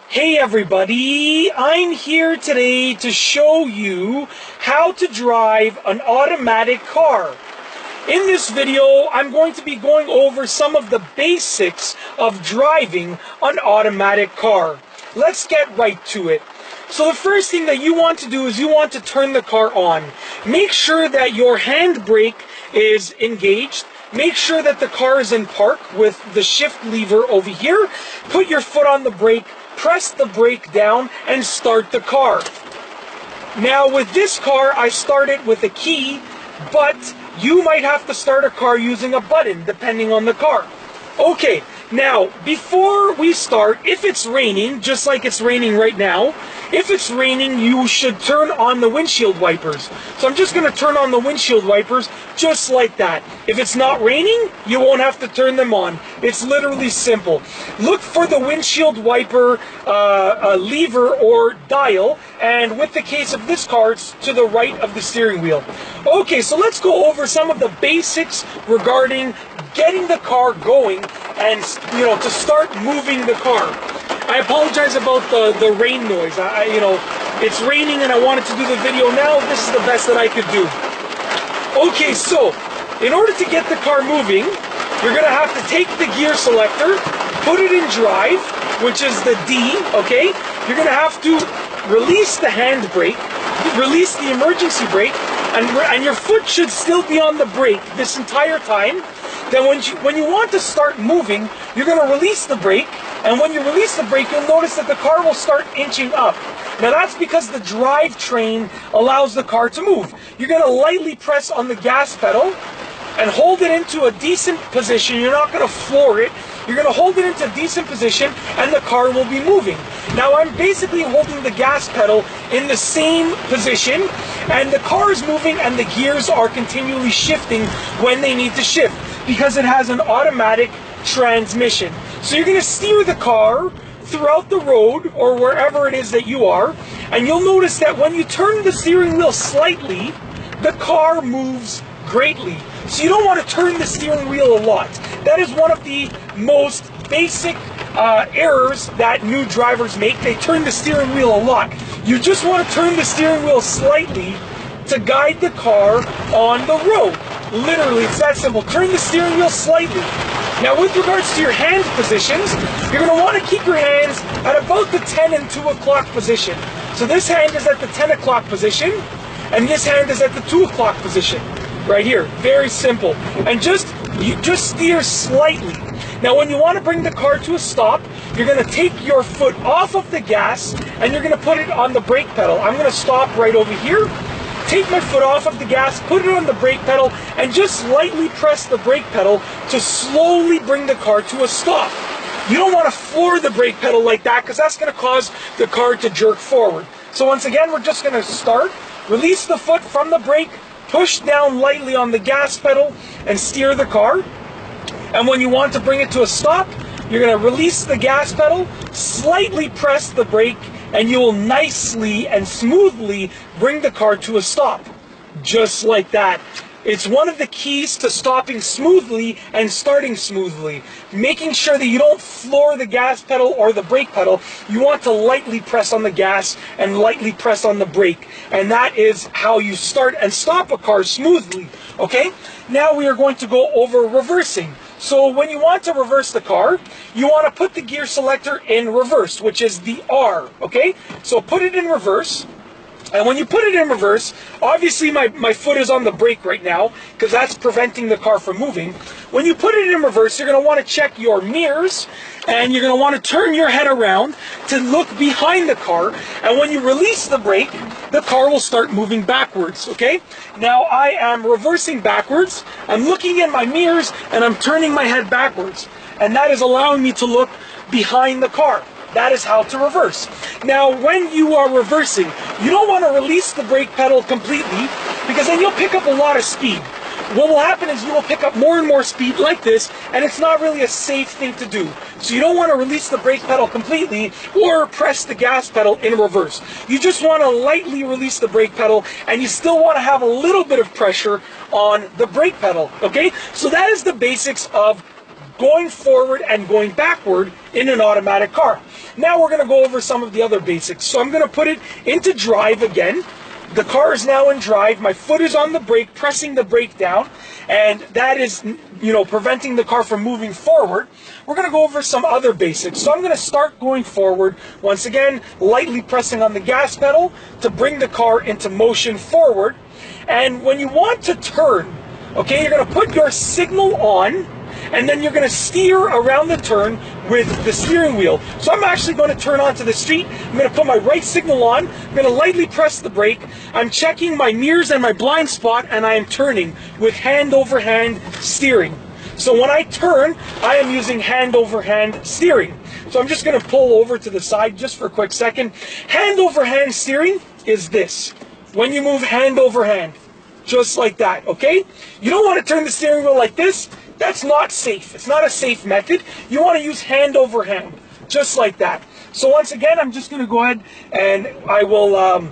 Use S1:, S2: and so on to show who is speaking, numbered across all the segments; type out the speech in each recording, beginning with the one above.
S1: Hey everybody, I'm here today to show you how to drive an automatic car. In this video, I'm going to be going over some of the basics of driving an automatic car. Let's get right to it. So the first thing that you want to do is you want to turn the car on. Make sure that your handbrake is engaged. Make sure that the car is in park with the shift lever over here. Put your foot on the brake, press the brake down, and start the car. Now with this car, I started with a key, but you might have to start a car using a button, depending on the car. Okay, now, before we start, if it's raining, just like it's raining right now, if it's raining, you should turn on the windshield wipers. So I'm just going to turn on the windshield wipers just like that. If it's not raining, you won't have to turn them on. It's literally simple. Look for the windshield wiper lever or dial, and with the case of this car, it's to the right of the steering wheel. Okay, so let's go over some of the basics regarding getting the car going and, to start moving the car. I apologize about the rain noise. It's raining and I wanted to do the video now. This is the best that I could do. Okay, so in order to get the car moving, you're going to have to take the gear selector, put it in drive, which is the D, okay? You're going to have to release the handbrake, release the emergency brake, and your foot should still be on the brake this entire time. Then when you want to start moving, you're going to release the brake, and when you release the brake, you'll notice that the car will start inching up. Now that's because the drivetrain allows the car to move. You're going to lightly press on the gas pedal and hold it into a decent position. You're not going to floor it. You're going to hold it into a decent position and the car will be moving. Now I'm basically holding the gas pedal in the same position, and the car is moving and the gears are continually shifting when they need to shift because it has an automatic transmission. So you're going to steer the car throughout the road or wherever it is that you are, and you'll notice that when you turn the steering wheel slightly, the car moves greatly. So you don't want to turn the steering wheel a lot. That is one of the most basic errors that new drivers make. They turn the steering wheel a lot. You just want to turn the steering wheel slightly to guide the car on the road. Literally, it's that simple. Turn the steering wheel slightly. Now with regards to your hand positions, you're going to want to keep your hands at about the 10 and 2 o'clock position. So this hand is at the 10 o'clock position, and this hand is at the 2 o'clock position. Right here. Very simple. And you just steer slightly. Now when you want to bring the car to a stop, you're going to take your foot off of the gas and you're going to put it on the brake pedal. I'm going to stop right over here, take my foot off of the gas, put it on the brake pedal, and just lightly press the brake pedal to slowly bring the car to a stop. You don't want to floor the brake pedal like that because that's going to cause the car to jerk forward. So once again, we're just going to start, release the foot from the brake, push down lightly on the gas pedal, and steer the car. And when you want to bring it to a stop, you're going to release the gas pedal, slightly press the brake, and you will nicely and smoothly bring the car to a stop. Just like that. It's one of the keys to stopping smoothly and starting smoothly. Making sure that you don't floor the gas pedal or the brake pedal. You want to lightly press on the gas and lightly press on the brake. And that is how you start and stop a car smoothly. Okay? Now we are going to go over reversing. So when you want to reverse the car, you want to put the gear selector in reverse, which is the R. Okay? So put it in reverse. And when you put it in reverse, obviously my foot is on the brake right now because that's preventing the car from moving. When you put it in reverse, you're going to want to check your mirrors and you're going to want to turn your head around to look behind the car. And when you release the brake, the car will start moving backwards, okay? Now I am reversing backwards. I'm looking in my mirrors and I'm turning my head backwards. And that is allowing me to look behind the car. That is how to reverse. Now, when you are reversing, you don't want to release the brake pedal completely because then you'll pick up a lot of speed. What will happen is you will pick up more and more speed like this, and it's not really a safe thing to do. So you don't want to release the brake pedal completely or press the gas pedal in reverse. You just want to lightly release the brake pedal, and you still want to have a little bit of pressure on the brake pedal, okay? So that is the basics of going forward and going backward in an automatic car. Now we're going to go over some of the other basics. So I'm going to put it into drive again. The car is now in drive. My foot is on the brake, pressing the brake down, and that is, preventing the car from moving forward. We're going to go over some other basics. So I'm going to start going forward. Once again, lightly pressing on the gas pedal to bring the car into motion forward. And when you want to turn, okay, you're going to put your signal on, and then you're going to steer around the turn with the steering wheel. So I'm actually going to turn onto the street. I'm going to put my right signal on. I'm going to lightly press the brake. I'm checking my mirrors and my blind spot, and I am turning with hand over hand steering. So when I turn, I am using hand over hand steering. So I'm just going to pull over to the side just for a quick second. Hand over hand steering is this. When you move hand over hand, just like that, okay? You don't want to turn the steering wheel like this. That's not safe. It's not a safe method. You want to use hand over hand, just like that. So once again, I'm just going to go ahead and I will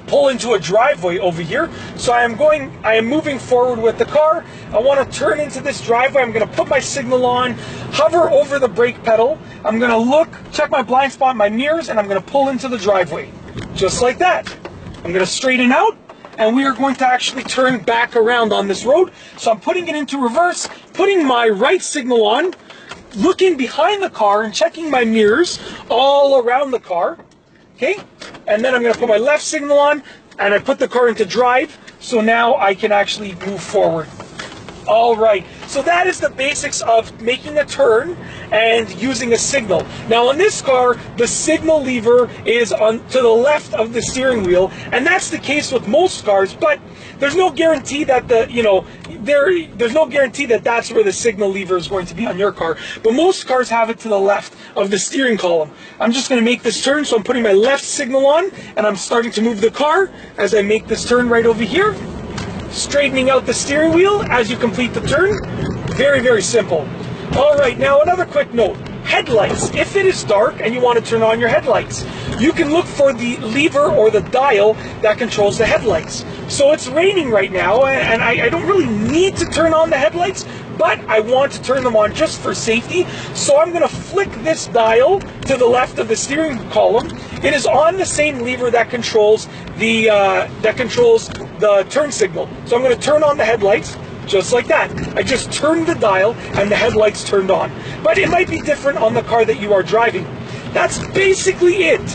S1: pull into a driveway over here. So I am moving forward with the car. I want to turn into this driveway. I'm going to put my signal on, hover over the brake pedal. I'm going to look, check my blind spot, my mirrors, and I'm going to pull into the driveway, just like that. I'm going to straighten out, and we are going to actually turn back around on this road. So I'm putting it into reverse, putting my right signal on, looking behind the car and checking my mirrors all around the car, okay? And then I'm going to put my left signal on, and I put the car into drive, so now I can actually move forward. All right, so that is the basics of making a turn and using a signal. Now on this car, the signal lever is on to the left of the steering wheel, and that's the case with most cars, but there's no guarantee that there's no guarantee that that's where the signal lever is going to be on your car, but most cars have it to the left of the steering column. I'm just going to make this turn, so I'm putting my left signal on, and I'm starting to move the car as I make this turn right over here. Straightening out the steering wheel as you complete the turn. Very, very simple. All right, now another quick note. Headlights. If it is dark and you want to turn on your headlights, you can look for the lever or the dial that controls the headlights. So it's raining right now, and I don't really need to turn on the headlights, but I want to turn them on just for safety. So I'm going to flick this dial to the left of the steering column. It is on the same lever that controls the turn signal. So I'm going to turn on the headlights just like that. I just turned the dial and the headlights turned on. But it might be different on the car that you are driving. That's basically it.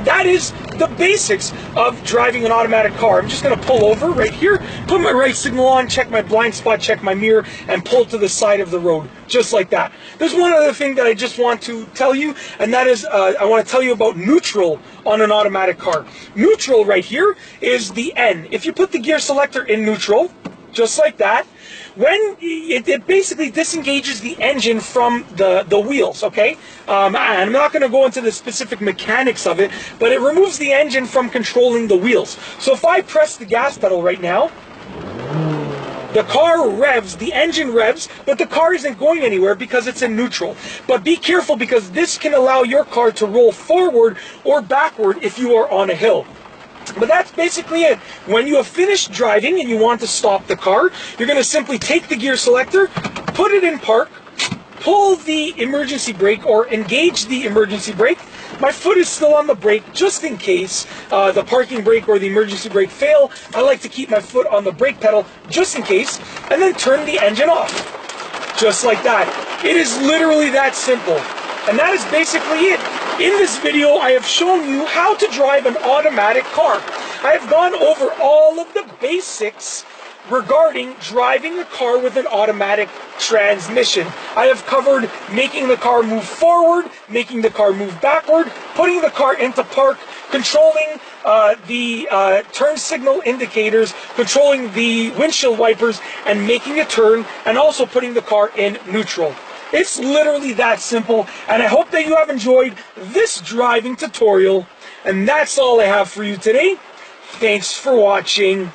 S1: That is the basics of driving an automatic car. I'm just going to pull over right here, put my right signal on, check my blind spot, check my mirror, and pull to the side of the road, just like that. There's one other thing that I just want to tell you, and that is I want to tell you about neutral on an automatic car. Neutral right here is the N. If you put the gear selector in neutral, just like that, when it basically disengages the engine from the wheels, okay? I'm not going to go into the specific mechanics of it, but it removes the engine from controlling the wheels. So if I press the gas pedal right now, the car revs, the engine revs, but the car isn't going anywhere because it's in neutral. But be careful, because this can allow your car to roll forward or backward if you are on a hill. But that's basically it. When you have finished driving and you want to stop the car, you're going to simply take the gear selector, put it in park, pull the emergency brake or engage the emergency brake. My foot is still on the brake just in case the parking brake or the emergency brake fail. I like to keep my foot on the brake pedal just in case, and then turn the engine off. Just like that. It is literally that simple. And that is basically it. In this video, I have shown you how to drive an automatic car. I have gone over all of the basics regarding driving a car with an automatic transmission. I have covered making the car move forward, making the car move backward, putting the car into park, controlling the turn signal indicators, controlling the windshield wipers, and making a turn, and also putting the car in neutral. It's literally that simple, and I hope that you have enjoyed this driving tutorial, and that's all I have for you today. Thanks for watching.